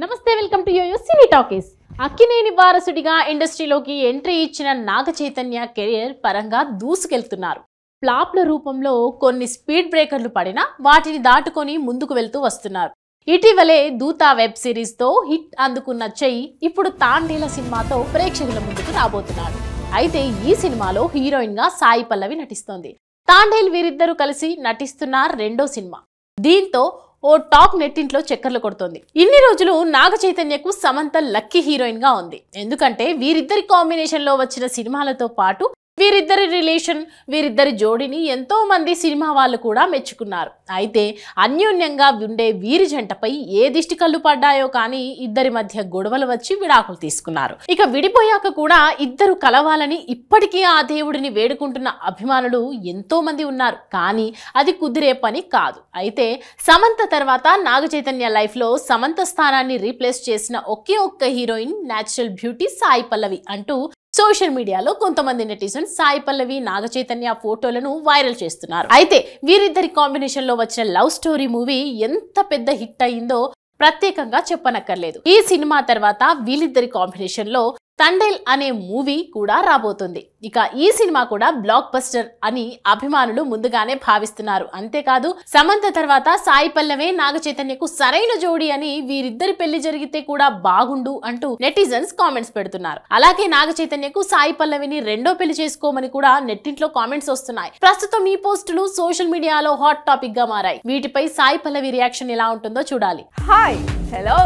నమస్తే welcome to Yoyo Cine Talkies. Akkineni వారసుడిగా ఇండస్ట్రీలోకి ఎంట్రీ ఇచ్చిన నాగ చైతన్య కెరియర్ పరంగా దూసుకెళ్తున్నారు. ఫ్లాప్ల రూపంలో కొన్ని స్పీడ్ బ్రేకర్లు పడినా వాటిని దాటుకొని ముందుకు వెళ్తూ వస్తున్నారు. ఇటీవలే దూత వెబ్ సిరీస్ తో హిట్ అందుకున్న చెయ్యి ఇప్పుడు తాండేల సినిమాతో ప్రేక్షకుల ముందుకు రాబోతున్నాడు. అయితే ఈ సినిమాలో హీరోయిన్ గా సాయి పల్లవి నటిస్తోంది. తాండేల్ వీరిద్దరూ కలిసి నటిస్తున్న రెండో సినిమా. దీంతో ఓ టాక్ నెట్టింట్లో చక్కర్లు కొడుతోంది. ఇన్ని రోజులు నాగ చైతన్యకు సమంత లక్కీ హీరోయిన్ గా ఉంది. ఎందుకంటే వీరిద్దరి కాంబినేషన్ లో వచ్చిన సినిమాలతో పాటు వీరిద్దరి రిలేషన్, వీరిద్దరి జోడిని ఎంతో మంది సినిమా వాళ్ళు కూడా మెచ్చుకున్నారు. అయితే అన్యోన్యంగా ఉండే వీరి జంటపై ఏ దిష్టి కళ్ళు పడ్డాయో కానీ ఇద్దరి మధ్య గొడవలు వచ్చి విడాకులు తీసుకున్నారు. ఇక విడిపోయాక కూడా ఇద్దరు కలవాలని ఇప్పటికీ ఆ దేవుడిని వేడుకుంటున్న అభిమానులు ఎంతో మంది ఉన్నారు. కానీ అది కుదిరే పని కాదు. అయితే సమంత తర్వాత నాగ చైతన్య లైఫ్ లో సమంత స్థానాన్ని రీప్లేస్ చేసిన ఒకే ఒక్క heroine natural beauty Sai Pallavi అంటూ సోషల్ మీడియాలో కొంతమంది నెటిజన్స్ సాయి పల్లవి నాగ చైతన్య ఫోటోలను వైరల్ చేస్తున్నారు. అయితే వీరిద్దరి కాంబినేషన్ లో వచ్చిన లవ్ స్టోరీ మూవీ ఎంత పెద్ద హిట్ అయిందో ప్రత్యేకంగా చెప్పనక్కర్లేదు. ఈ సినిమా తర్వాత వీళ్ళిద్దరి కాంబినేషన్ లో తండేల్ అనే మూవీ కూడా రాబోతుంది. ఇక ఈ సినిమా కూడా బ్లాక్ బస్టర్ అని అభిమానులు ముందుగానే భావిస్తున్నారు. అంతేకాదు సమంత తర్వాత సాయి పల్లవే నాగ చైతన్యకు సరైన జోడి అని, వీరిద్దరి పెళ్లి జరిగితే కూడా బాగుండు అంటూ నెటిజన్స్ కామెంట్స్ పెడుతున్నారు. అలాగే నాగ చైతన్యకు సాయి పల్లవిని రెండో పెళ్లి చేసుకోమని కూడా నెట్టింట్లో కామెంట్స్ వస్తున్నాయి. ప్రస్తుతం ఈ పోస్టులు సోషల్ మీడియాలో హాట్ టాపిక్ గా మారాయి. వీటిపై సాయి పల్లవి రియాక్షన్ ఎలా ఉంటుందో చూడాలి. హాయ్ హలో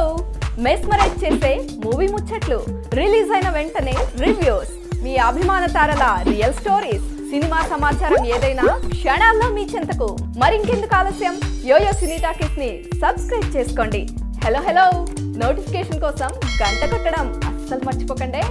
మెస్మరైజ్ చేసే మూవీ ముచ్చట్లు, రిలీజ్ అయిన వెంటనే రివ్యూస్, మీ అభిమాన తారల రియల్ స్టోరీస్, సినిమా సమాచారం ఏదైనా క్షణాల్లో మీ చెంతకు. మరింకెందుకు ఆలస్యం, యోయో సినీ టాకీస్ ని సబ్స్క్రైబ్ చేసుకోండి. హలో నోటిఫికేషన్ కోసం గంట కొట్టడం అస్సలు మర్చిపోకండి.